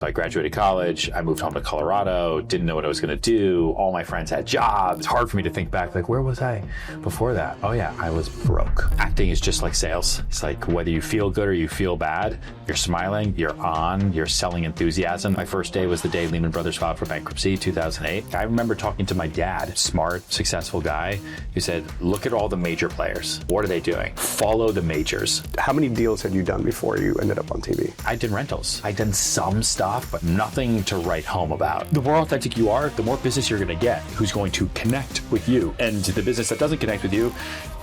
I graduated college, I moved home to Colorado, didn't know what I was going to do. All my friends had jobs. It's hard for me to think back, like, where was I before that? Oh yeah, I was broke. Acting is just like sales. It's like whether you feel good or you feel bad, you're smiling, you're on, you're selling enthusiasm. My first day was the day Lehman Brothers filed for bankruptcy, 2008. I remember talking to my dad, smart, successful guy, who said, look at all the major players. What are they doing? Follow the majors. How many deals had you done before you ended up on TV? I did rentals. I'd done some stuff, but nothing to write home about. The more authentic you are, the more business you're going to get who's going to connect with you. And the business that doesn't connect with you,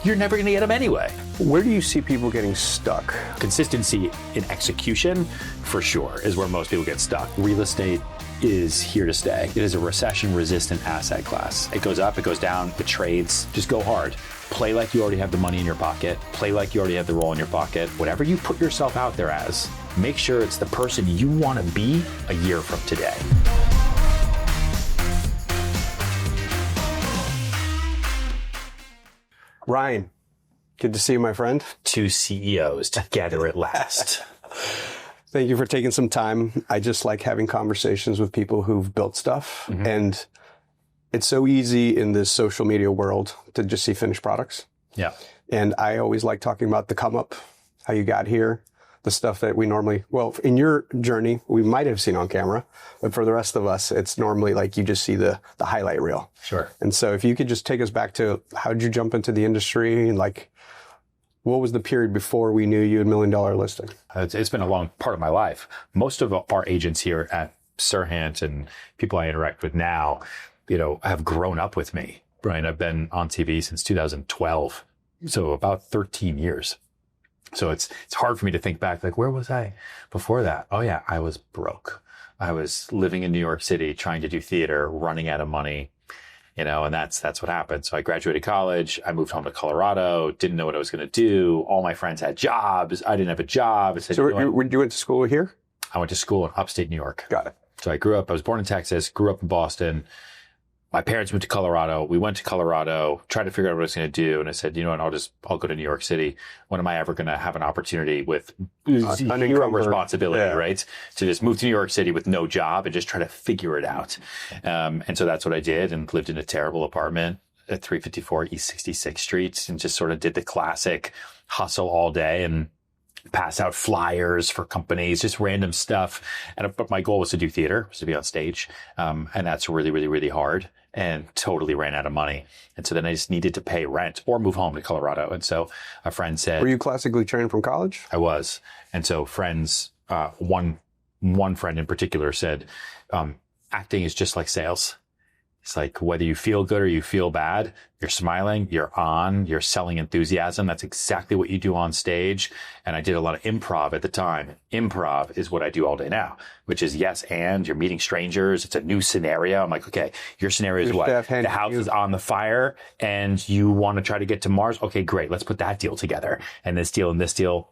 you're never going to get them anyway. Where do you see people getting stuck? Consistency in execution, for sure, is where most people get stuck. Real estate is here to stay. It is a recession-resistant asset class. It goes up, it goes down, it trades. Just go hard. Play like you already have the money in your pocket. Play like you already have the roll in your pocket. Whatever you put yourself out there as, make sure it's the person you want to be a year from today. Ryan, good to see you, my friend. Two CEOs together at last. Thank you for taking some time. I just like having conversations with people who've built stuff. Mm-hmm. And it's so easy in this social media world to just see finished products. Yeah. And I always like talking about the come up, how you got here, the stuff that we normally, well, in your journey, we might have seen on camera, but for the rest of us, it's normally like you just see the highlight reel. Sure. And so if you could just take us back to how did you jump into the industry, and like, what was the period before we knew you had $1 million listing? It's been a long part of my life. Most of our agents here at Serhant and people I interact with now, have grown up with me. Brian, I've been on TV since 2012, so about 13 years. So it's hard for me to think back, like, where was I before that? Oh yeah, I was broke. I was living in New York City, trying to do theater, running out of money, and that's what happened. So I graduated college, I moved home to Colorado, didn't know what I was going to do. All my friends had jobs. I didn't have a job. I said, so you went to school here? I went to school in upstate New York. Got it. So I was born in Texas, grew up in Boston. My parents moved to Colorado. We went to Colorado, tried to figure out what I was going to do. And I said, you know what, I'll go to New York City. When am I ever going to have an opportunity with zero responsibility, right? To just move to New York City with no job and just try to figure it out. And so that's what I did, and lived in a terrible apartment at 354 East 66th Street, and just sort of did the classic hustle all day and pass out flyers for companies, just random stuff. But my goal was to do theater, was to be on stage. And that's really, really, really hard, and totally ran out of money. And so then I just needed to pay rent or move home to Colorado. And so a friend said, were you classically trained from college? I was. And so friends, one friend in particular said, acting is just like sales. It's like whether you feel good or you feel bad, you're smiling, you're on, you're selling enthusiasm. That's exactly what you do on stage. And I did a lot of improv at the time. Improv is what I do all day now, which is yes, and you're meeting strangers. It's a new scenario. I'm like, okay, your scenario is what? The house is on the fire and you want to try to get to Mars. Okay, great. Let's put that deal together, and this deal and this deal.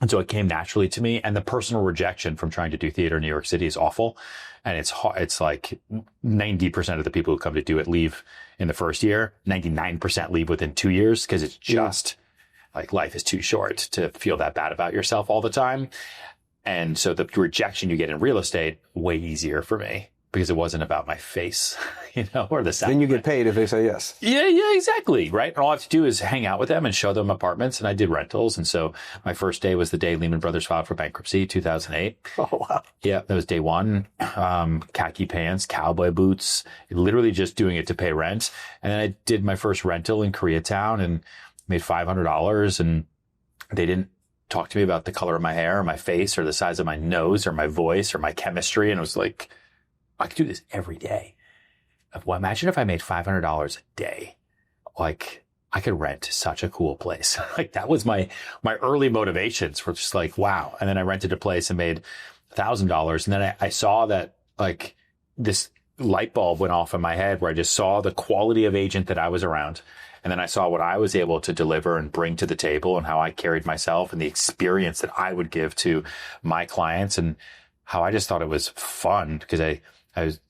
And so it came naturally to me. And the personal rejection from trying to do theater in New York City is awful. And it's like 90% of the people who come to do it leave in the first year. 99% leave within 2 years, because it's just like life is too short to feel that bad about yourself all the time. And so the rejection you get in real estate, way easier for me, because it wasn't about my face, or the sound. Then you get paid if they say yes. Yeah, exactly. Right. And all I have to do is hang out with them and show them apartments. And I did rentals. And so my first day was the day Lehman Brothers filed for bankruptcy, 2008. Oh, wow. Yeah, that was day one. Khaki pants, cowboy boots, literally just doing it to pay rent. And then I did my first rental in Koreatown and made $500. And they didn't talk to me about the color of my hair or my face or the size of my nose or my voice or my chemistry. And it was like, I could do this every day. Well, imagine if I made $500 a day. Like, I could rent such a cool place. Like, that was my early motivations were just like, wow. And then I rented a place and made $1,000. And then I saw that, like, this light bulb went off in my head where I just saw the quality of agent that I was around. And then I saw what I was able to deliver and bring to the table, and how I carried myself, and the experience that I would give to my clients, and how I just thought it was fun, because it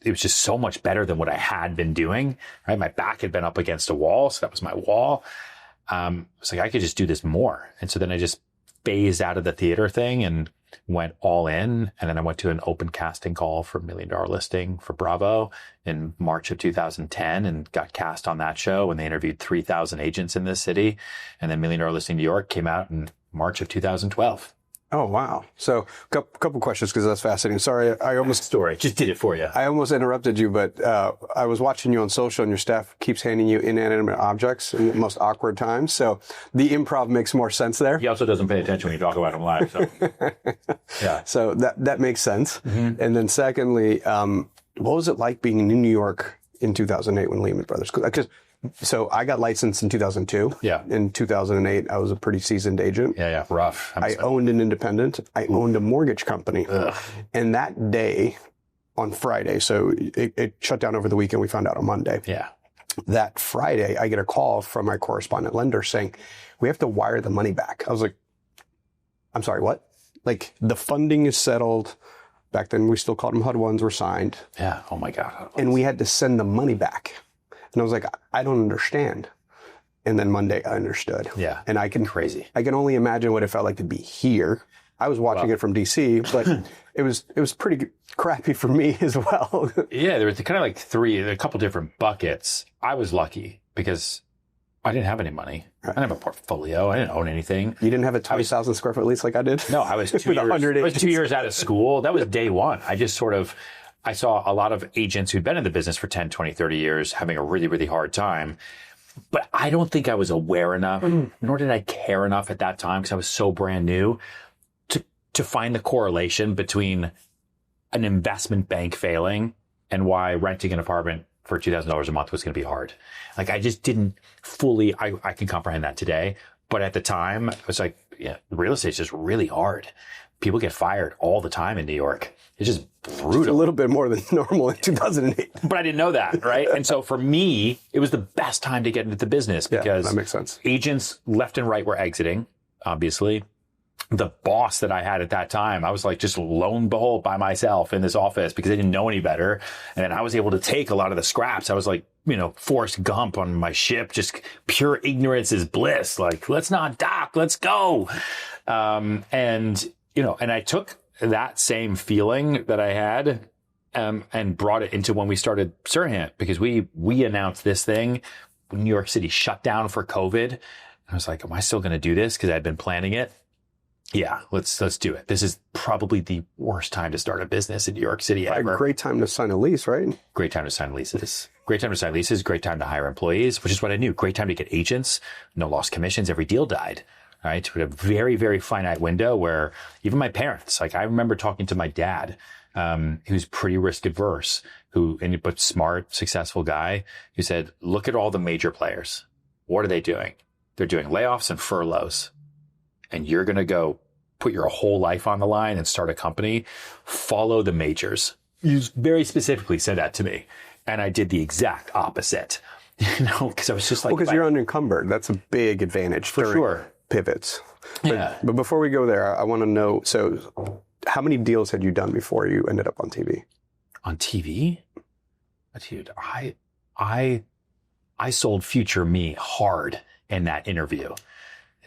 was just so much better than what I had been doing, right? My back had been up against a wall, so that was my wall. It's like, I could just do this more. And so then I just phased out of the theater thing and went all in. And then I went to an open casting call for $1 Million Listing for Bravo in March of 2010 and got cast on that show. And they interviewed 3,000 agents in this city. And then $1 Million Listing New York came out in March of 2012. Oh, wow. So couple questions because that's fascinating. Sorry, I almost Story. Just did it for you. I almost interrupted you, but I was watching you on social and your staff keeps handing you inanimate objects in the most awkward times. So the improv makes more sense there. He also doesn't pay attention when you talk about him live. So, yeah. So that makes sense. Mm-hmm. And then secondly, what was it like being in New York in 2008 when Lehman Brothers? So I got licensed in 2002. Yeah. In 2008, I was a pretty seasoned agent. Yeah. Rough. I owned an independent. I owned a mortgage company. Ugh. And that day on Friday, so it shut down over the weekend. We found out on Monday. Yeah. That Friday, I get a call from my correspondent lender saying, we have to wire the money back. I was like, I'm sorry, what? Like the funding is settled. Back then, we still called them HUD-1s were signed. Yeah. Oh my God. And we had to send the money back. And I was like, I don't understand. And then Monday I understood. Yeah. And I can only imagine what it felt like to be here. I was watching it from DC, but it was pretty crappy for me as well. Yeah, there was kind of like a couple different buckets. I was lucky because I didn't have any money. Right. I didn't have a portfolio. I didn't own anything. You didn't have a 20,000 square foot lease like I did? No, I was 2 years out of school. That was day one. I saw a lot of agents who'd been in the business for 10, 20, 30 years having a really, really hard time. But I don't think I was aware enough, nor did I care enough at that time because I was so brand new to find the correlation between an investment bank failing and why renting an apartment for $2,000 a month was going to be hard. Like I just didn't fully, I can comprehend that today. But at the time, I was like, yeah, real estate's just really hard. People get fired all the time in New York. It's just brutal. Just a little bit more than normal in 2008. But I didn't know that, right? And so for me, it was the best time to get into the business because that makes sense. Agents left and right were exiting, obviously. The boss that I had at that time, I was like just lone behold by myself in this office because I didn't know any better. And then I was able to take a lot of the scraps. I was like, Forrest Gump on my ship, just pure ignorance is bliss. Like, let's not dock, let's go. And I took that same feeling that I had and brought it into when we started Serhant because we announced this thing when New York City shut down for COVID. I was like, am I still going to do this? Because I'd been planning it. Yeah, let's do it. This is probably the worst time to start a business in New York City ever. A great time to sign a lease, right? Great time to sign leases. Great time to sign leases. Great time to hire employees, which is what I knew. Great time to get agents. No lost commissions. Every deal died. Right? We had a very, very finite window where even my parents, like I remember talking to my dad, who's pretty risk adverse, but smart, successful guy, who said, look at all the major players. What are they doing? They're doing layoffs and furloughs. And you're going to go put your whole life on the line and start a company. Follow the majors. You very specifically said that to me. And I did the exact opposite, because I was just like, because you're unencumbered. That's a big advantage for sure. Pivots. Yeah. But before we go there, I want to know, so how many deals had you done before you ended up on TV? On TV? Dude, I sold future me hard in that interview.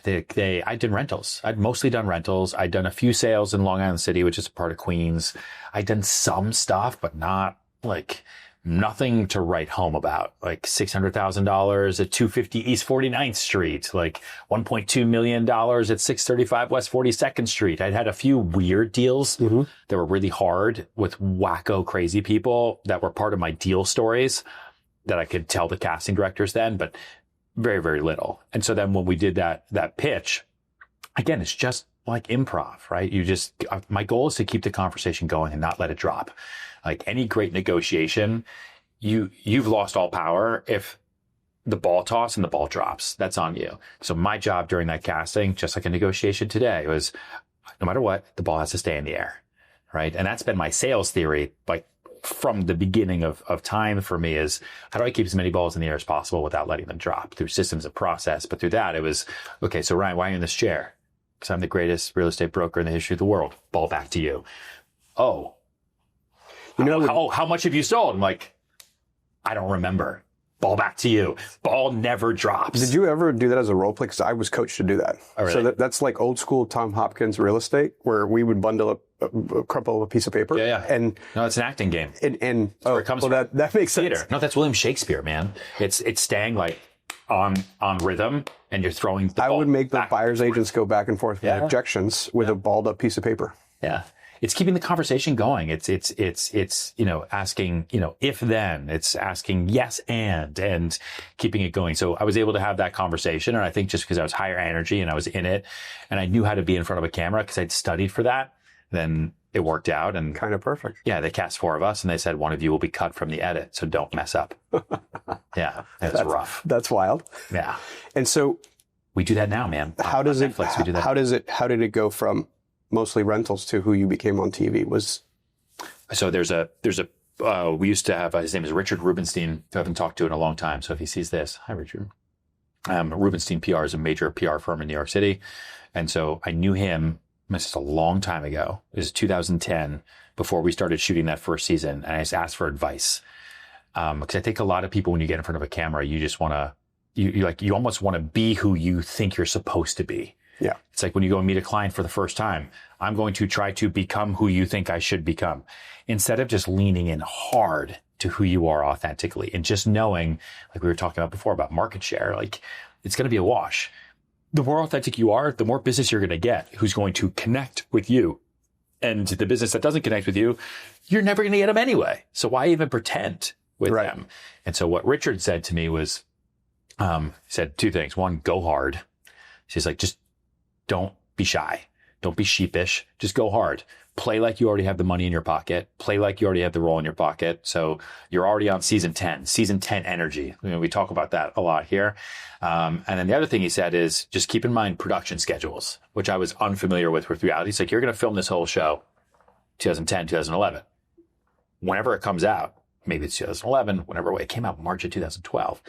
I did rentals. I'd mostly done rentals. I'd done a few sales in Long Island City, which is a part of Queens. I'd done some stuff, but not like nothing to write home about, like $600,000 at 250 East 49th Street, like $1.2 million at 635 West 42nd Street. I'd had a few weird deals that were really hard with wacko crazy people that were part of my deal stories that I could tell the casting directors then, but very, very little. And so then when we did that pitch, again, it's just like improv, right? My goal is to keep the conversation going and not let it drop. Like any great negotiation, you've lost all power if the ball toss and the ball drops. That's on you. So my job during that casting, just like a negotiation today, was no matter what, the ball has to stay in the air, right? And that's been my sales theory, like from the beginning of time for me, is how do I keep as many balls in the air as possible without letting them drop through systems of process? But through that, it was, okay, so Ryan, why are you in this chair? Because I'm the greatest real estate broker in the history of the world. Ball back to you. Oh, how much have you sold? I'm like, I don't remember. ball back to you. Ball never drops. Did you ever do that as a role play? Because I was coached to do that. Oh, really? So that's like old school Tom Hopkins real estate, where we would bundle up, crumple a piece of paper. Yeah. And no, it's an acting game. And where it comes from. That makes Theater. sense. No, that's William Shakespeare, man. It's staying like on rhythm, and you're throwing the ball. I would make the buyer's agents go back and forth with objections with a balled up piece of paper. Yeah. It's keeping the conversation going. It's, asking, if then. It's asking yes and keeping it going. So I was able to have that conversation. And I think just because I was higher energy and I was in it and I knew how to be in front of a camera because I'd studied for that, then it worked out. And kind of perfect. Yeah. They cast 4 of us and they said, one of you will be cut from the edit. So don't mess up. Yeah. That's rough. That's wild. Yeah. And so we do that now, man. How does it, Netflix, we do that. How did it go from mostly rentals to who you became on TV? So we used to have, his name is Richard Rubenstein, who I haven't talked to in a long time. So if he sees this, hi, Richard. Rubenstein PR is a major PR firm in New York City. And so I knew him, this is a long time ago. It was 2010 before we started shooting that first season. And I just asked for advice. Because I think a lot of people, when you get in front of a camera, you just want to, you almost want to be who you think you're supposed to be. Yeah. It's like when you go and meet a client for the first time, I'm going to try to become who you think I should become instead of just leaning in hard to who you are authentically and just knowing, like we were talking about before about market share, like it's going to be a wash. The more authentic you are, the more business you're going to get who's going to connect with you. And the business that doesn't connect with you, you're never going to get them anyway. So why even pretend with them? And so what Richard said to me was, he said 2 things. One, go hard. She's like, just don't be shy. Don't be sheepish. Just go hard. Play like you already have the money in your pocket. Play like you already have the role in your pocket. So you're already on season 10 energy. We talk about that a lot here. And then the other thing he said is just keep in mind production schedules, which I was unfamiliar with reality. It's like, you're going to film this whole show 2010, 2011. Whenever it comes out, maybe it's 2011, whenever it came out, March of 2012.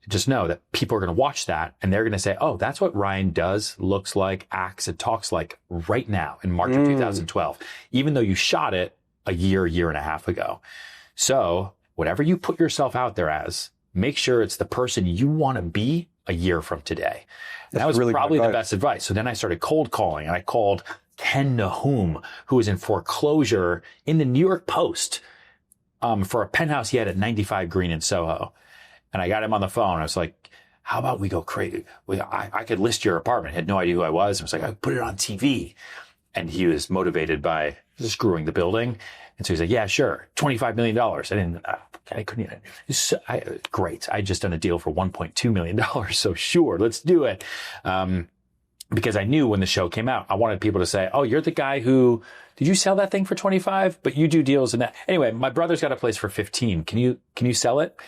Just know that people are going to watch that and they're going to say, oh, that's what Ryan does, looks like, acts, and talks like right now in March of 2012, even though you shot it a year and a half ago. So whatever you put yourself out there as, make sure it's the person you want to be a year from today. And that was really probably the best advice. So then I started cold calling and I called Ken Nahum, who was in foreclosure in the New York Post, for a penthouse he had at 95 Green in Soho. And I got him on the phone. I was like, how about we go crazy? I could list your apartment. I had no idea who I was. I was like, I put it on TV. And he was motivated by screwing the building. And so he's like, yeah, sure. $25 million. I couldn't even, great. I just done a deal for $1.2 million. So sure, let's do it. Because I knew when the show came out, I wanted people to say, oh, you're the guy who, did you sell that thing for 25? But you do deals in that. Anyway, my brother's got a place for 15. Can you sell it?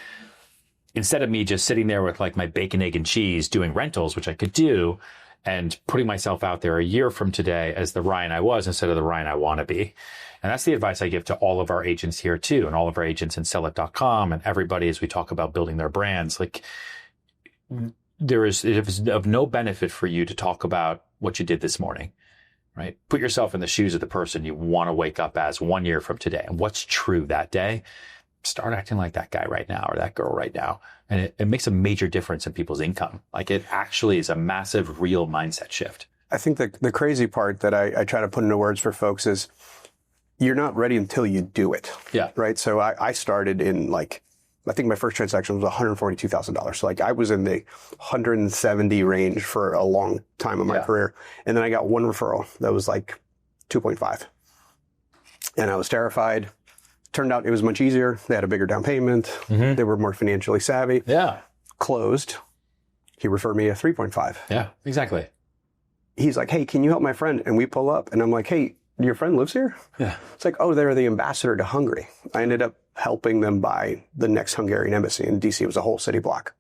Instead of me just sitting there with like my bacon, egg, and cheese doing rentals, which I could do, and putting myself out there a year from today as the Ryan I was instead of the Ryan I want to be. And that's the advice I give to all of our agents here too, and all of our agents in sellit.com and everybody as we talk about building their brands. Like it is of no benefit for you to talk about what you did this morning, right? Put yourself in the shoes of the person you want to wake up as 1 year from today and what's true that day. Start acting like that guy right now or that girl right now. And it makes a major difference in people's income. Like it actually is a massive real mindset shift. I think the crazy part that I try to put into words for folks is you're not ready until you do it. Yeah. Right. So I started in I think my first transaction was $142,000. So I was in the 170 range for a long time in my career. And then I got one referral that was like 2.5. And I was terrified. Turned out it was much easier. They had a bigger down payment. Mm-hmm. They were more financially savvy. Yeah. Closed. He referred me a 3.5. Yeah, exactly. He's like, hey, can you help my friend? And we pull up and I'm like, hey, your friend lives here? Yeah. It's like, oh, they're the ambassador to Hungary. I ended up helping them buy the next Hungarian embassy in DC. It was a whole city block.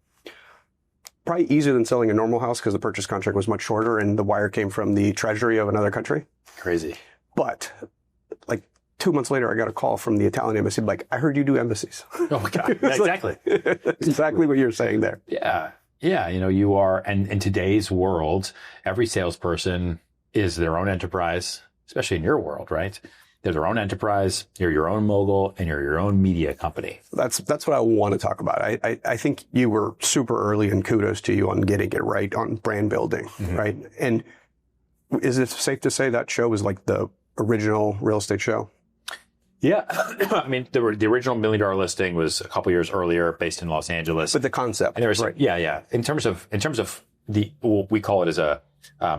Probably easier than selling a normal house because the purchase contract was much shorter and the wire came from the treasury of another country. Crazy. But 2 months later, I got a call from the Italian embassy, like, I heard you do embassies. Oh my God. Exactly. Exactly what you're saying there. Yeah. Yeah. You are, and in today's world, every salesperson is their own enterprise, especially in your world, right? They're their own enterprise. You're your own mogul, and you're your own media company. That's what I want to talk about. I think you were super early, and kudos to you on getting it right on brand building, right? And is it safe to say that show was like the original real estate show? Yeah. I mean, the original $1 Million Listing was a couple years earlier, based in Los Angeles. But the concept. And there was, yeah. In terms of what we call it as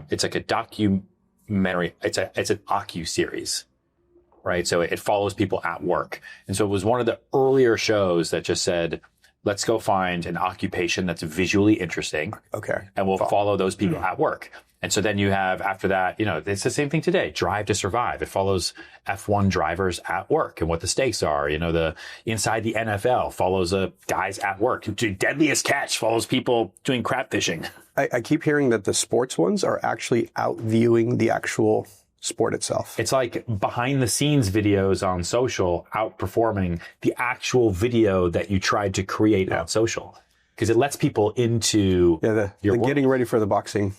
it's like a documentary. It's an docu-series, right? So it follows people at work. And so it was one of the earlier shows that just said, let's go find an occupation that's visually interesting. Okay. And we'll follow those people at work. And so then you have, after that, it's the same thing today. Drive to Survive. It follows F1 drivers at work and what the stakes are. The inside the NFL follows guys at work. Deadliest Catch follows people doing crap fishing. I keep hearing that the sports ones are actually out viewing the actual sport itself. It's like behind the scenes videos on social outperforming the actual video that you tried to create on social. Because it lets people into the getting ready for the boxing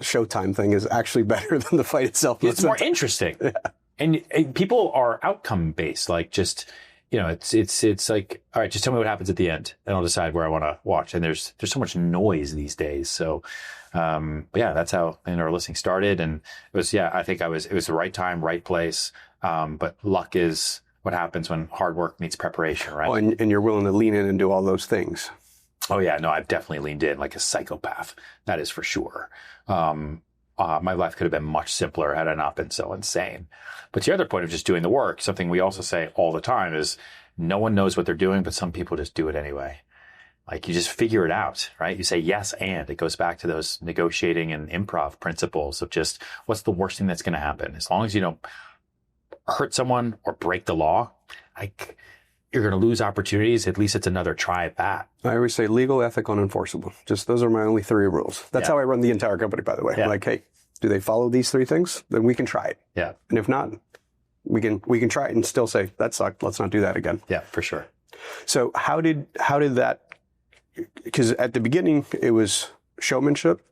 Showtime thing is actually better than the fight itself. It's more interesting. Yeah. And people are outcome based. Like just, it's like, all right, just tell me what happens at the end and I'll decide where I want to watch. And there's so much noise these days. So, but yeah, that's how our listing started. And it was, I think it was the right time, right place. But luck is what happens when hard work meets preparation, right? Oh, and you're willing to lean in and do all those things. Oh yeah, no, I've definitely leaned in like a psychopath. That is for sure. My life could have been much simpler had I not been so insane. But the other point of just doing the work, something we also say all the time is no one knows what they're doing, but some people just do it anyway. Like you just figure it out, right? You say yes, and it goes back to those negotiating and improv principles of just what's the worst thing that's going to happen? As long as you don't hurt someone or break the law, you're going to lose opportunities. At least it's another try at that. I always say legal, ethical, and enforceable. Just those are my only 3 rules. That's how I run the entire company, by the way. I'm like, hey, do they follow these 3 things? Then we can try it. Yeah. And if not, we can try it and still say, that sucked. Let's not do that again. Yeah, for sure. So how did that, because at the beginning it was showmanship.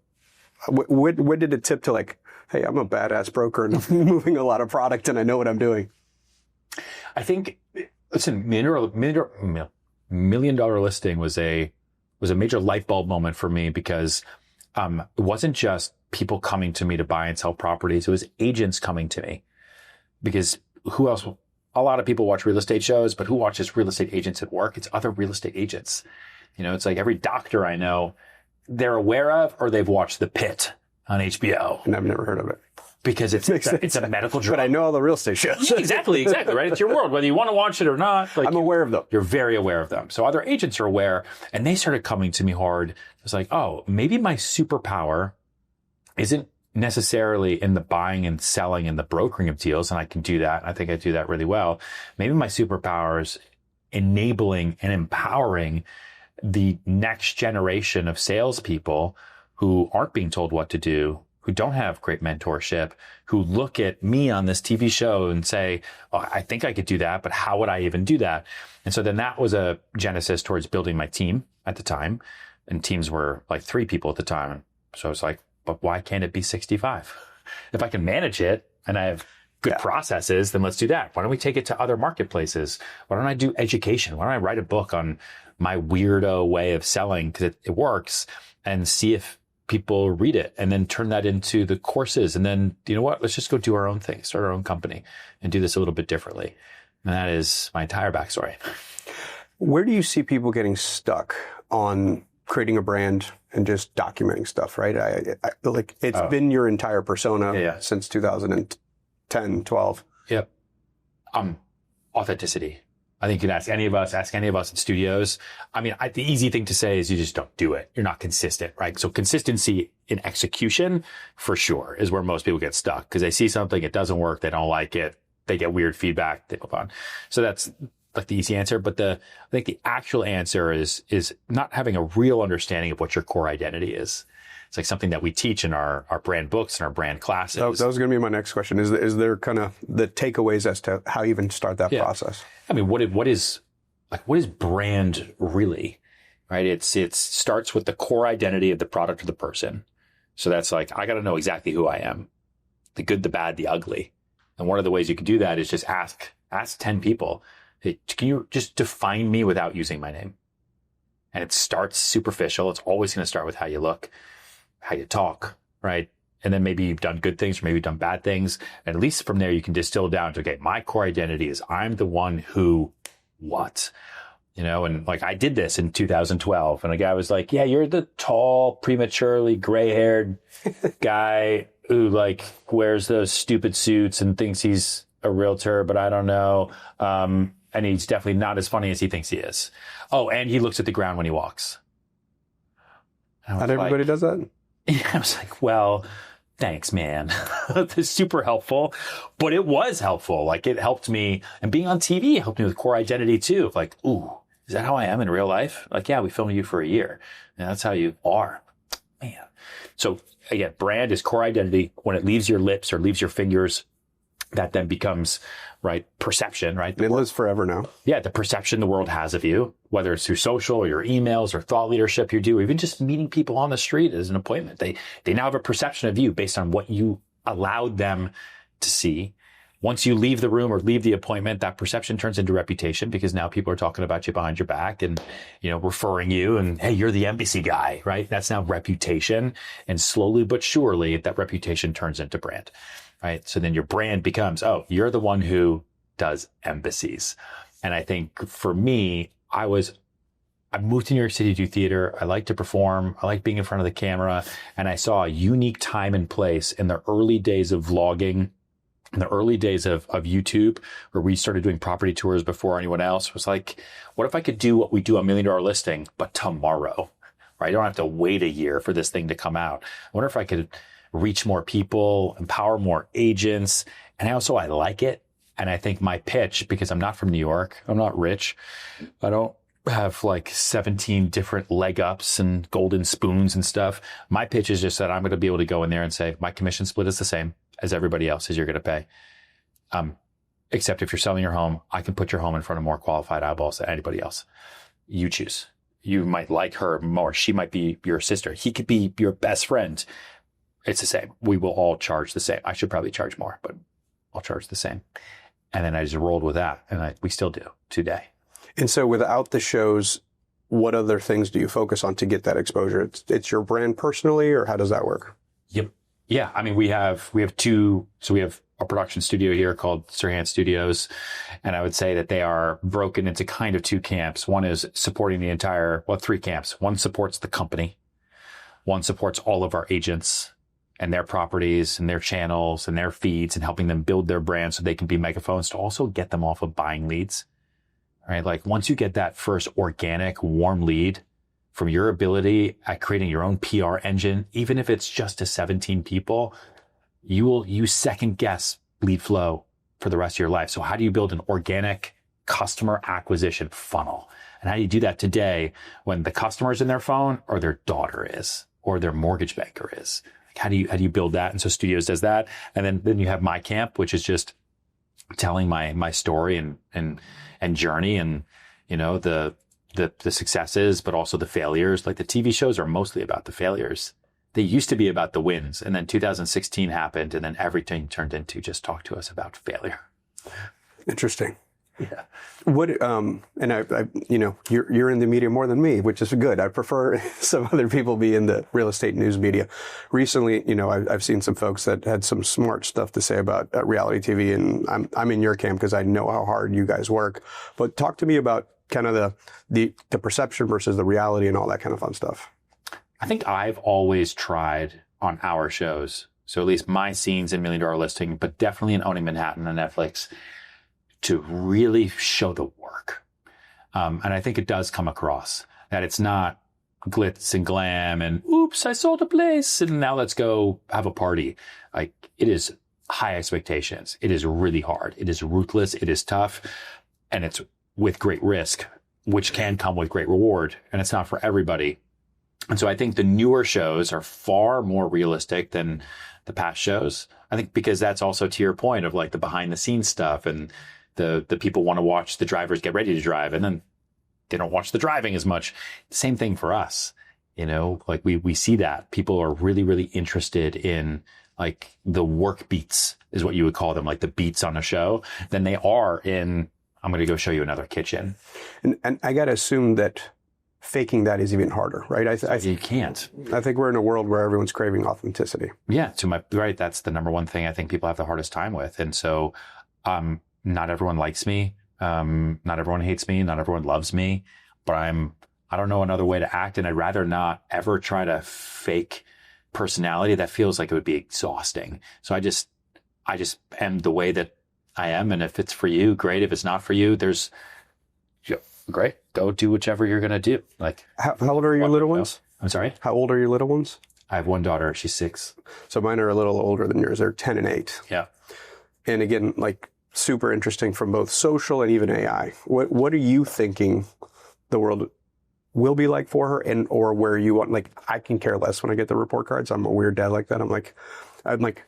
Where did it tip to like, hey, I'm a badass broker and I'm moving a lot of product and I know what I'm doing? I think, listen, $1 Million Listing was a major light bulb moment for me because it wasn't just people coming to me to buy and sell properties. It was agents coming to me because who else? A lot of people watch real estate shows, but who watches real estate agents at work? It's other real estate agents. It's like every doctor I know, they're aware of or they've watched The Pit on HBO. And I've never heard of it. Because it's a medical drug. But I know all the real estate shows. Yeah, exactly, right? It's your world, whether you want to watch it or not. I'm aware of them. You're very aware of them. So other agents are aware, and they started coming to me hard. It's like, oh, maybe my superpower isn't necessarily in the buying and selling and the brokering of deals, and I can do that. I think I do that really well. Maybe my superpower is enabling and empowering the next generation of salespeople who aren't being told what to do, who don't have great mentorship, who look at me on this TV show and say, oh, I think I could do that, but how would I even do that? And so then that was a genesis towards building my team at the time. And teams were like 3 people at the time. So I was like, but why can't it be 65? If I can manage it and I have good processes, then let's do that. Why don't we take it to other marketplaces? Why don't I do education? Why don't I write a book on my weirdo way of selling because it works and see if people read it and then turn that into the courses. And then, you know what? Let's just go do our own thing, start our own company and do this a little bit differently. And that is my entire backstory. Where do you see people getting stuck on creating a brand and just documenting stuff, right? It's been your entire persona since 2010, 12. Yep. Authenticity. I think you can ask any of us in studios. I mean, the easy thing to say is you just don't do it. You're not consistent, right? So consistency in execution for sure is where most people get stuck because they see something, it doesn't work, they don't like it, they get weird feedback, they move on. So that's like the easy answer. But I think the actual answer is not having a real understanding of what your core identity is. It's like something that we teach in our brand books and our brand classes. That was going to be my next question. Is there kind of the takeaways as to how you even start that process? I mean, what is brand really, right? It starts with the core identity of the product or the person. So that's like, I got to know exactly who I am, the good, the bad, the ugly. And one of the ways you can do that is just ask 10 people, hey, can you just define me without using my name? And it starts superficial. It's always going to start with how you look, how you talk, right? And then maybe you've done good things or maybe you've done bad things. And at least from there, you can distill down to, okay, my core identity is I'm the one who, what? You know, and like I did this in 2012 and a guy was like, yeah, you're the tall, prematurely gray-haired guy who like wears those stupid suits and thinks he's a realtor, but I don't know. And he's definitely not as funny as he thinks he is. Oh, and he looks at the ground when he walks. Not everybody does that? Yeah, I was like, well, thanks, man. That's super helpful. But it was helpful. Like it helped me. And being on TV helped me with core identity too. Like, ooh, is that how I am in real life? Like, yeah, we filmed you for a year. And that's how you are. Man. So again, brand is core identity. When it leaves your lips or leaves your fingers, that then becomes, right, perception, right? It lives forever now. Yeah, the perception the world has of you, whether it's through social or your emails or thought leadership you do, or even just meeting people on the street as an appointment. They now have a perception of you based on what you allowed them to see. Once you leave the room or leave the appointment, that perception turns into reputation because now people are talking about you behind your back and, you know, referring you and, hey, you're the embassy guy, right? That's now reputation. And slowly but surely that reputation turns into brand. Right. So then your brand becomes, oh, you're the one who does embassies. And I think for me, I moved to New York City to do theater. I like to perform. I like being in front of the camera. And I saw a unique time and place in the early days of vlogging, in the early days of YouTube, where we started doing property tours before anyone else. It was like, what if I could do what we do on $1 Million Listing, but tomorrow, right? I don't have to wait a year for this thing to come out. I wonder if I could reach more people, empower more agents. And I like it. And I think my pitch, because I'm not from New York, I'm not rich. I don't have like 17 different leg ups and golden spoons and stuff. My pitch is just that I'm going to be able to go in there and say, my commission split is the same as everybody else's you're going to pay. Except if you're selling your home, I can put your home in front of more qualified eyeballs than anybody else. You choose. You might like her more. She might be your sister. He could be your best friend. It's the same. We will all charge the same. I should probably charge more, but I'll charge the same. And then I just rolled with that. And we still do today. And so without the shows, what other things do you focus on to get that exposure? It's your brand personally, or how does that work? Yep. Yeah. I mean, we have two. So we have a production studio here called Serhant Studios. And I would say that they are broken into kind of two camps. One is supporting three camps. One supports the company. One supports all of our agents and their properties and their channels and their feeds and helping them build their brand so they can be megaphones to also get them off of buying leads, right? Like once you get that first organic warm lead from your ability at creating your own PR engine, even if it's just to 17 people, you second guess lead flow for the rest of your life. So how do you build an organic customer acquisition funnel? And how do you do that today when the customer's in their phone or their daughter is, or their mortgage banker is? How do you build that? And so Studios does that. And then you have my camp, which is just telling my story and journey and, you know, the successes, but also the failures. Like the TV shows are mostly about the failures. They used to be about the wins. And then 2016 happened and then everything turned into just talk to us about failure. Interesting. Yeah. What, and I you know, you're in the media more than me, which is good. I prefer some other people be in the real estate news media. Recently, you know, I've seen some folks that had some smart stuff to say about reality TV, and I'm in your camp because I know how hard you guys work. But talk to me about kind of the perception versus the reality and all that kind of fun stuff. I think I've always tried on our shows, so at least my scenes in $1 Million Listing, but definitely in Owning Manhattan on Netflix, to really show the work. And I think it does come across that it's not glitz and glam and oops, I sold a place and now let's go have a party. Like it is high expectations. It is really hard. It is ruthless. It is tough. And it's with great risk, which can come with great reward. And it's not for everybody. And so I think the newer shows are far more realistic than the past shows. I think because that's also to your point of like the behind the scenes stuff and the people want to watch the drivers get ready to drive and then they don't watch the driving as much. Same thing for us. You know, like we see that people are really, really interested in like the work beats is what you would call them, like the beats on a show, than they are in, I'm going to go show you another kitchen. And I got to assume that faking that is even harder, right? You can't. I think we're in a world where everyone's craving authenticity. Yeah, right. That's the number one thing I think people have the hardest time with. And so, not everyone likes me. Not everyone hates me. Not everyone loves me, but I don't know another way to act. And I'd rather not ever try to fake personality. That feels like it would be exhausting. So I just am the way that I am. And if it's for you, great. If it's not for you, great. Go do whichever you're going to do. Like, how old are your little ones? I'm sorry? How old are your little ones? I have one daughter. She's 6. So mine are a little older than yours. They're 10 and 8. Yeah. And again, like super interesting from both social and even AI. What are you thinking the world will be like for her, and or where you want? Like, I can care less when I get the report cards. I'm a weird dad like that. I'm like,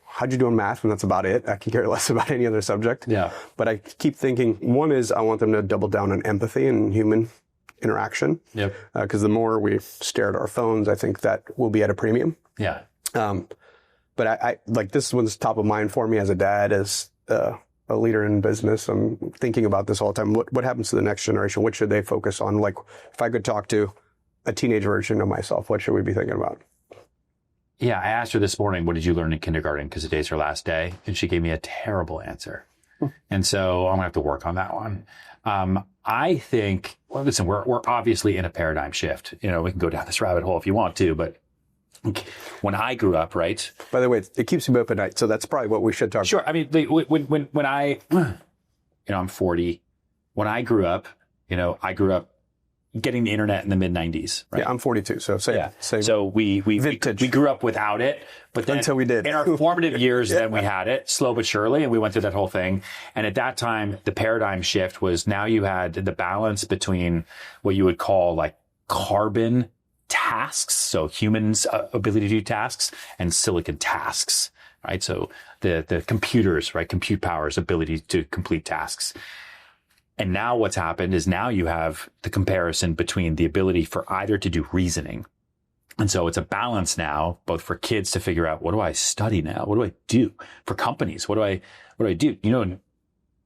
how'd you do in math? And that's about it. I can care less about any other subject. Yeah. But I keep thinking, one is I want them to double down on empathy and human interaction. Yep. Because the more we stare at our phones, I think that will be at a premium. Yeah. But I like, this one's top of mind for me as a dad, as a leader in business. I'm thinking about this all the time. What happens to the next generation? What should they focus on? Like, if I could talk to a teenage version of myself, what should we be thinking about? Yeah, I asked her this morning, what did you learn in kindergarten? Because today's her last day. And she gave me a terrible answer. And so I'm going to have to work on that one. I think, well, listen, we're obviously in a paradigm shift. You know, we can go down this rabbit hole if you want to, but when I grew up, right? By the way, it keeps me up at night. So that's probably what we should talk about. Sure. I mean, when I, I'm 40. When I grew up, I grew up getting the internet in the mid 90s. Right? Yeah, I'm 42. So same. So we grew up without it, but then until we did. In our formative years, then we had it slow but surely, and we went through that whole thing. And at that time, the paradigm shift was now you had the balance between what you would call like carbon tasks, so humans' ability to do tasks, and silicon tasks, right? So the computers, right? Compute power's ability to complete tasks. And now what's happened is now you have the comparison between the ability for either to do reasoning. And so it's a balance now, both for kids to figure out, what do I study now? What do I do? For companies, what do I do?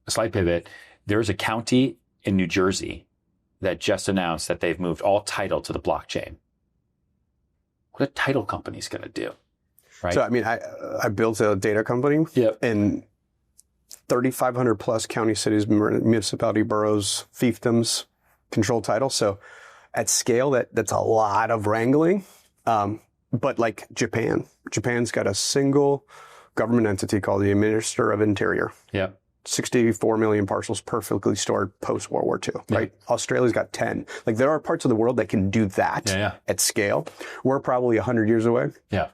A slight pivot, there's a county in New Jersey that just announced that they've moved all title to the blockchain. What a title company's going to do, right? So, I mean, I built a data company. Yep. And 3,500 plus county, cities, municipality, boroughs, fiefdoms, control title. So at scale, that's a lot of wrangling. But like Japan's got a single government entity called the Minister of Interior. Yeah. 64 million parcels perfectly stored post World War II, right? Yeah. Australia's got 10. Like, there are parts of the world that can do that at scale. We're probably 100 years away. Yeah.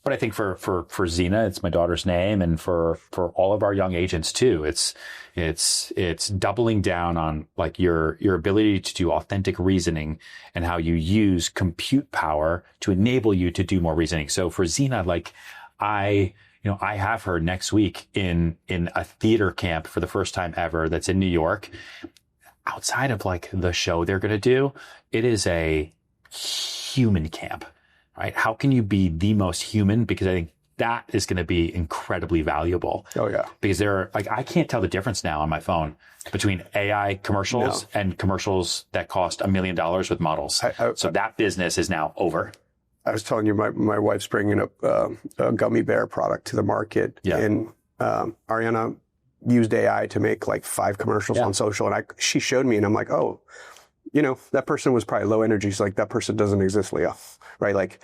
But I think for Xena, it's my daughter's name, and for all of our young agents too, it's doubling down on like your ability to do authentic reasoning and how you use compute power to enable you to do more reasoning. So for Xena, like I have her next week in a theater camp for the first time ever that's in New York. Outside of like the show they're going to do, it is a human camp. Right? How can you be the most human? Because I think that is going to be incredibly valuable. Oh, yeah. Because I can't tell the difference now on my phone between AI commercials and commercials that cost $1 million with models. So that business is now over. I was telling you, my wife's bringing up a gummy bear product to the market. Yeah. And Ariana used AI to make like 5 commercials on social. And she showed me, and I'm like, oh, that person was probably low energy. She's like, that person doesn't exist, Leo. Right? Like,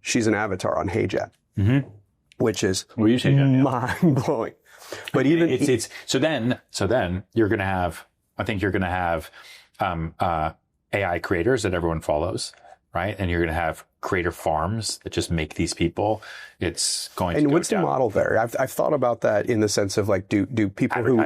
she's an avatar on HeyJet, which is mind blowing. But even it's so then you're going to have, I think you're going to have AI creators that everyone follows, right? And you're going to have creator farms that just make these people. It's going to. And what's the model there? I've thought about that in the sense of like, do people who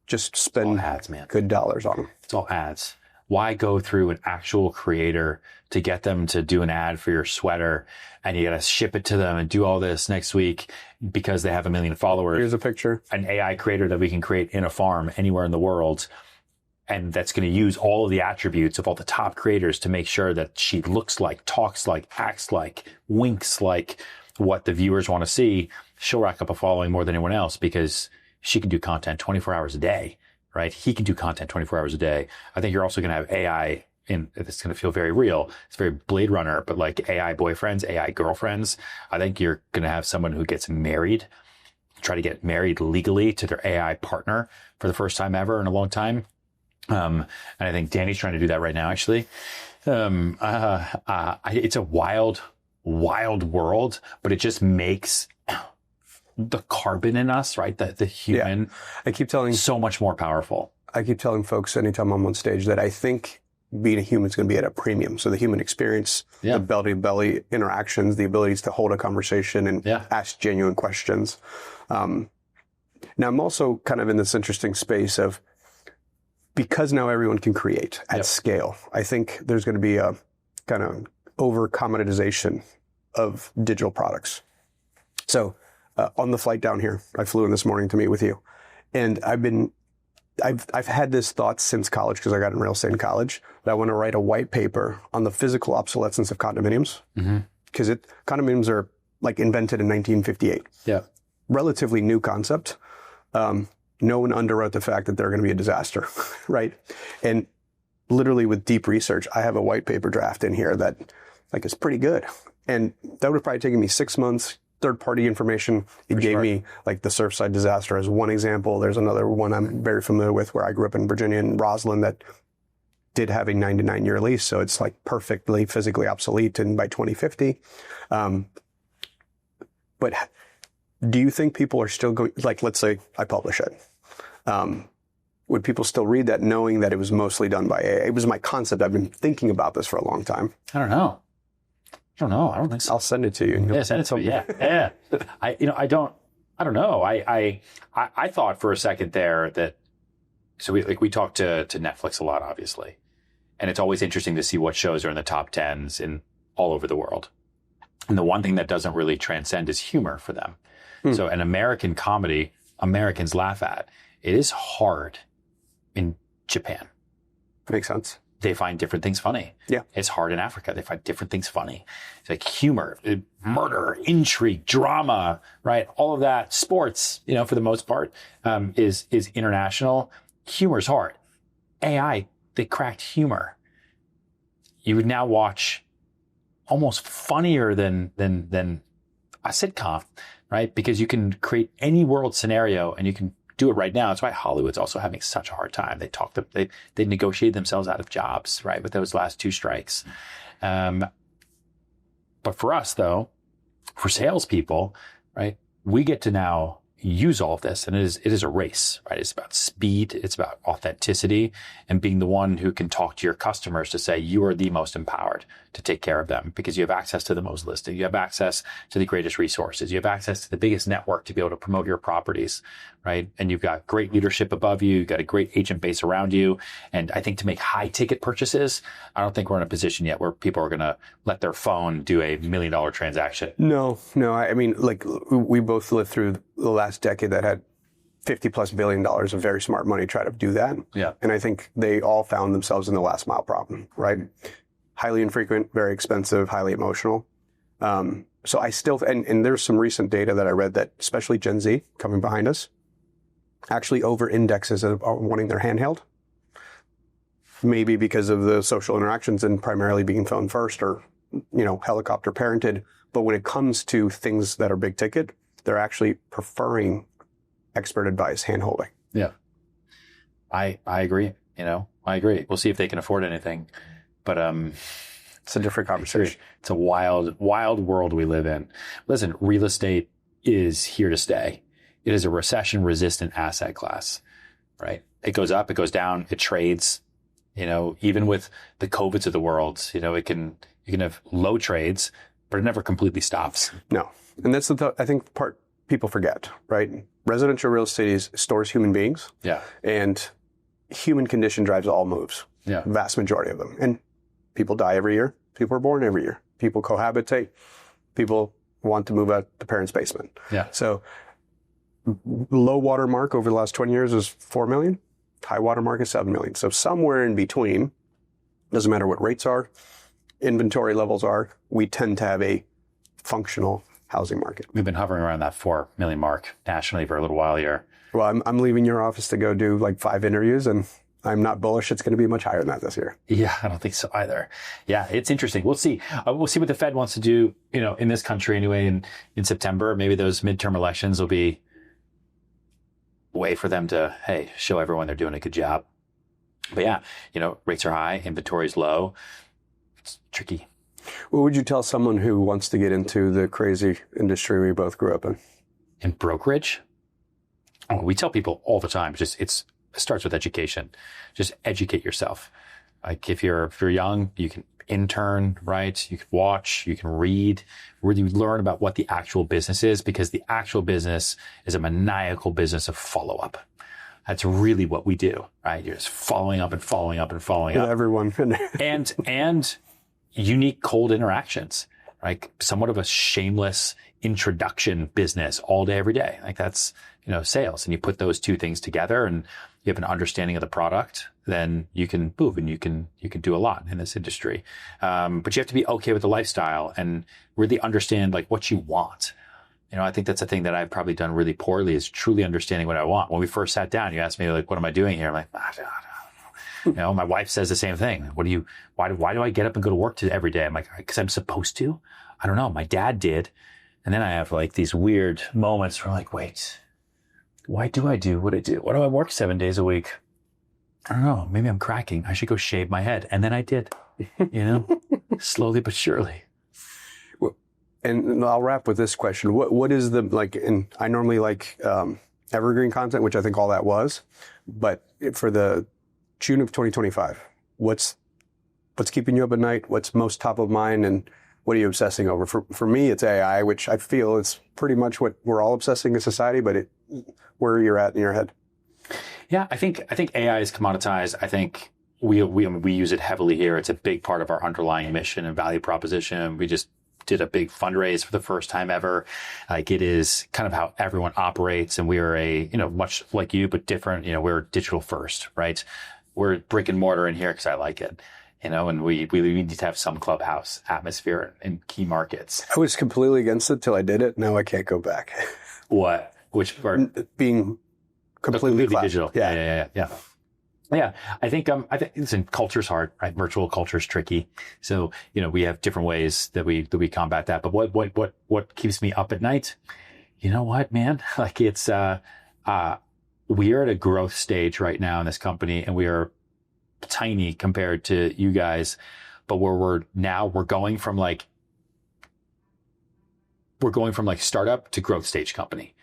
just spend ads, man, good dollars on them? It's all ads. Why go through an actual creator to get them to do an ad for your sweater, and you got to ship it to them and do all this next week because they have 1 million followers? Here's a picture. An AI creator that we can create in a farm anywhere in the world, and that's going to use all of the attributes of all the top creators to make sure that she looks like, talks like, acts like, winks like, what the viewers want to see, she'll rack up a following more than anyone else because she can do content 24 hours a day, right? He can do content 24 hours a day. I think you're also going to have AI, and it's going to feel very real. It's very Blade Runner, but like AI boyfriends, AI girlfriends. I think you're going to have someone who gets married, try to get married legally to their AI partner for the first time ever in a long time. And I think Danny's trying to do that right now, actually. It's a wild world, but it just makes the carbon in us, right? The human, I keep telling so much more powerful. I keep telling folks anytime I'm on stage that I think being a human is going to be at a premium. So the human experience, the belly-to-belly interactions, the abilities to hold a conversation and ask genuine questions. Now I'm also kind of in this interesting space of, because now everyone can create at scale, I think there's going to be a kind of over-commoditization of digital products. So on the flight down here, I flew in this morning to meet with you, and I've had this thought since college, because I got in real estate in college, that I want to write a white paper on the physical obsolescence of condominiums, because condominiums are like invented in 1958. Yeah, relatively new concept. No one underwrote the fact that they're going to be a disaster, right? And literally with deep research, I have a white paper draft in here that like is pretty good. And that would have probably taken me 6 months, third-party information. It gave me like the Surfside disaster as one example. There's another one I'm very familiar with where I grew up in Virginia and Roslyn that did have a 99-year lease. So it's like perfectly physically obsolete and by 2050. But do you think people are still going, like, let's say I publish it. Would people still read that knowing that it was mostly done by AI? It was my concept. I've been thinking about this for a long time. I don't know. I don't think so. I'll send it to you. Yeah, send it to me. Yeah. I don't know. I thought for a second there that, so we talk to Netflix a lot, obviously. And it's always interesting to see what shows are in the top 10s in all over the world. And the one thing that doesn't really transcend is humor for them. So an American comedy, Americans laugh at. It is hard in Japan. Makes sense. They find different things funny. Yeah. It's hard in Africa. They find different things funny. It's like humor, murder, intrigue, drama, right? All of that. Sports, for the most part, is international. Humor's hard. AI, they cracked humor. You would now watch almost funnier than a sitcom, right? Because you can create any world scenario and you can do it right now. That's why Hollywood's also having such a hard time. They negotiated themselves out of jobs, right, with those last 2 strikes. But for us, though, for salespeople, right, we get to now use all of this, and it is a race, right? It's about speed, it's about authenticity, and being the one who can talk to your customers to say you are the most empowered to take care of them because you have access to the most listed, you have access to the greatest resources, you have access to the biggest network to be able to promote your properties, right? And you've got great leadership above you, you've got a great agent base around you. And I think to make high ticket purchases, I don't think we're in a position yet where people are going to let their phone do a $1 million transaction. No. I mean, like, we both lived through the last decade that had $50+ billion of very smart money try to do that. Yeah. And I think they all found themselves in the last mile problem, right? Highly infrequent, very expensive, highly emotional. So I still, and there's some recent data that I read that especially Gen Z coming behind us actually over indexes of wanting their handheld. Maybe because of the social interactions and primarily being phone first or, helicopter parented. But when it comes to things that are big ticket, they're actually preferring expert advice, hand holding. Yeah. I agree. I agree. We'll see if they can afford anything, but, it's a different conversation. It's a wild world we live in. Listen, real estate is here to stay. It is a recession resistant asset class, right? It goes up, it goes down, it trades, even with the COVIDs of the world, you can have low trades, but it never completely stops. No. And that's I think the part people forget, right? Residential real estate stores human beings. Yeah. And human condition drives all moves. Yeah. Vast majority of them. And people die every year. People are born every year. People cohabitate. People want to move out the parents' basement. Yeah. So low water mark over the last 20 years is 4 million. High water mark is 7 million. So somewhere in between, doesn't matter what rates are, inventory levels are, we tend to have a functional housing market? We've been hovering around that 4 million mark nationally for a little while here. Well, I'm leaving your office to go do like 5 interviews, and I'm not bullish it's going to be much higher than that this year. Yeah, I don't think so either. Yeah, it's interesting. We'll see. We'll see what the Fed wants to do, in this country anyway, in September. Maybe those midterm elections will be a way for them to, hey, show everyone they're doing a good job. But yeah, rates are high, inventory's low. It's tricky. What would you tell someone who wants to get into the crazy industry we both grew up in? In brokerage? Oh, we tell people all the time, it starts with education. Just educate yourself. Like if you're young, you can intern, right? You can watch, you can read, really learn about what the actual business is, because the actual business is a maniacal business of follow-up. That's really what we do, right? You're just following up and following up and following up. Everyone. and unique cold interactions, right? Somewhat of a shameless introduction business all day, every day. Like that's, sales. And you put those two things together and you have an understanding of the product, then you can move and you can do a lot in this industry. But you have to be okay with the lifestyle and really understand like what you want. I think that's a thing that I've probably done really poorly, is truly understanding what I want. When we first sat down, you asked me like, what am I doing here? I'm like, I don't know. My wife says the same thing. Why do I get up and go to work every day? I'm like, because I'm supposed to. I don't know. My dad did. And then I have like these weird moments where I'm like, wait, why do I do what I do? Why do I work 7 days a week? I don't know. Maybe I'm cracking. I should go shave my head. And then I did, slowly but surely. And I'll wrap with this question. What is the, like, and I normally like evergreen content, which I think all that was, but for the June of 2025, what's keeping you up at night? What's most top of mind? And what are you obsessing over? For me, it's AI, which I feel is pretty much what we're all obsessing in society, but where you're at in your head. Yeah, I think AI is commoditized. I think we use it heavily here. It's a big part of our underlying mission and value proposition. We just did a big fundraise for the first time ever. Like it is kind of how everyone operates. And we are much like you, but different, we're digital first, right? We're brick and mortar in here because I like it, and we need to have some clubhouse atmosphere in key markets. I was completely against it till I did it. Now I can't go back. What? Which part? Being completely digital. Yeah. Yeah, I think listen, culture's hard, right? Virtual culture is tricky. So, we have different ways that we combat that. But what keeps me up at night? You know what, man? Like it's we are at a growth stage right now in this company, and we are tiny compared to you guys. But we're going from like startup to growth stage company.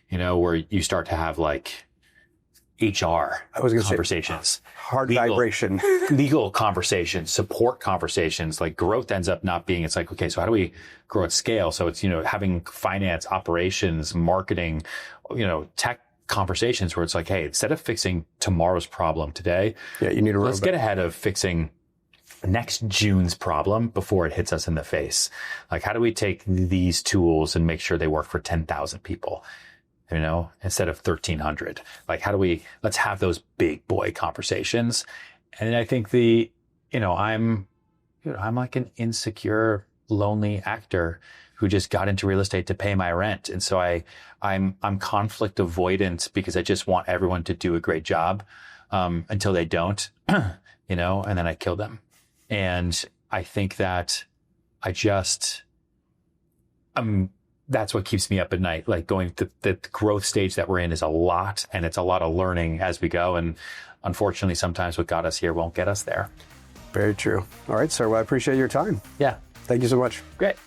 Where you start to have like HR conversations, vibration, legal conversations, support conversations. Like growth ends up not being, it's like, okay, so how do we grow at scale? So it's, having finance, operations, marketing, tech conversations where it's like, hey, instead of fixing tomorrow's problem today, you need let's get ahead of fixing next June's problem before it hits us in the face. Like, how do we take these tools and make sure they work for 10,000 people? Instead of 1,300, like let's have those big boy conversations. And I think I'm like an insecure, lonely actor who just got into real estate to pay my rent. And so I'm conflict avoidant because I just want everyone to do a great job, until they don't, and then I kill them. And I think that that's what keeps me up at night. Like going to the growth stage that we're in is a lot, and it's a lot of learning as we go. And unfortunately, sometimes what got us here won't get us there. Very true. All right, sir. Well, I appreciate your time. Yeah. Thank you so much. Great.